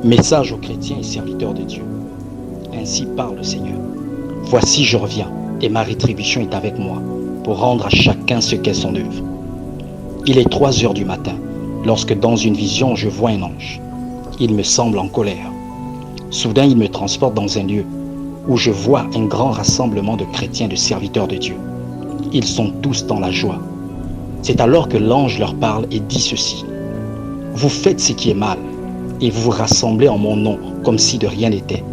Message aux chrétiens et serviteurs de Dieu. Ainsi parle le Seigneur. Voici, je reviens, et ma rétribution est avec moi, pour rendre à chacun ce qu'est son œuvre. Il est 3 heures du matin, lorsque dans une vision je vois un ange. Il me semble en colère. Soudain, il me transporte dans un lieu où je vois un grand rassemblement de chrétiens, de serviteurs de Dieu. Ils sont tous dans la joie. C'est alors que l'ange leur parle et dit ceci. Vous faites ce qui est mal, et vous vous rassemblez en mon nom comme si de rien n'était.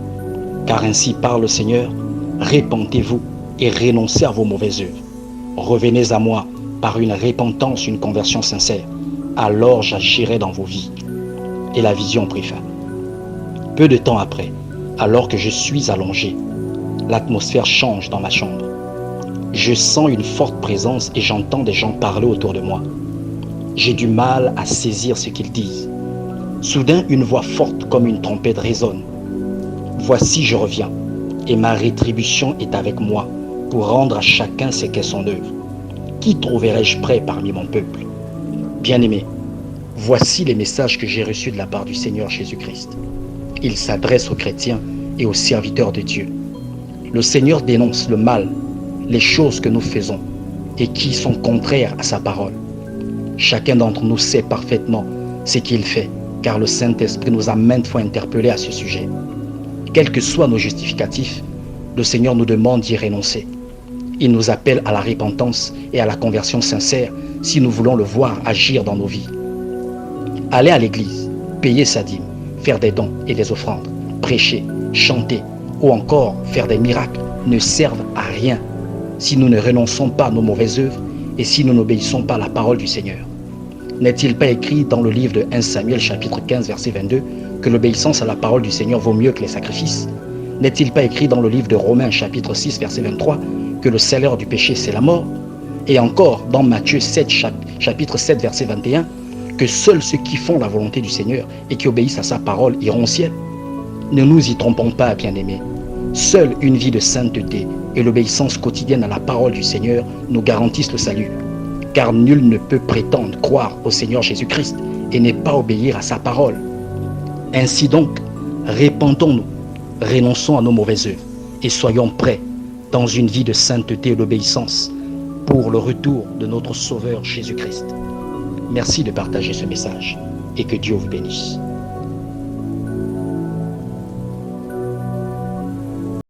Car ainsi parle le Seigneur, répentez-vous et renoncez à vos mauvaises œuvres. Revenez à moi par une repentance, une conversion sincère. Alors j'agirai dans vos vies. Et la vision prit fin. Peu de temps après, alors que je suis allongé, l'atmosphère change dans ma chambre. Je sens une forte présence et j'entends des gens parler autour de moi. J'ai du mal à saisir ce qu'ils disent. Soudain, une voix forte comme une trompette résonne. Voici, je reviens, et ma rétribution est avec moi pour rendre à chacun ce qu'est son œuvre. Qui trouverai-je prêt parmi mon peuple? Bien-aimés, voici les messages que j'ai reçus de la part du Seigneur Jésus-Christ. Il s'adresse aux chrétiens et aux serviteurs de Dieu. Le Seigneur dénonce le mal, les choses que nous faisons et qui sont contraires à sa parole. Chacun d'entre nous sait parfaitement ce qu'il fait, car le Saint-Esprit nous a maintes fois interpellés à ce sujet. Quels que soient nos justificatifs, le Seigneur nous demande d'y renoncer. Il nous appelle à la repentance et à la conversion sincère si nous voulons le voir agir dans nos vies. Aller à l'église, payer sa dîme, faire des dons et des offrandes, prêcher, chanter ou encore faire des miracles ne servent à rien si nous ne renonçons pas à nos mauvaises œuvres et si nous n'obéissons pas à la parole du Seigneur. N'est-il pas écrit dans le livre de 1 Samuel chapitre 15 verset 22 que l'obéissance à la parole du Seigneur vaut mieux que les sacrifices? N'est-il pas écrit dans le livre de Romains chapitre 6 verset 23 que le salaire du péché c'est la mort? Et encore dans Matthieu 7 chapitre 7 verset 21 que seuls ceux qui font la volonté du Seigneur et qui obéissent à sa parole iront au ciel? Ne nous y trompons pas, bien-aimés. Seule une vie de sainteté et l'obéissance quotidienne à la parole du Seigneur nous garantissent le salut. Car nul ne peut prétendre croire au Seigneur Jésus-Christ et ne pas obéir à sa parole. Ainsi donc, répentons-nous, renonçons à nos mauvaises œuvres et soyons prêts dans une vie de sainteté et d'obéissance pour le retour de notre Sauveur Jésus-Christ. Merci de partager ce message et que Dieu vous bénisse.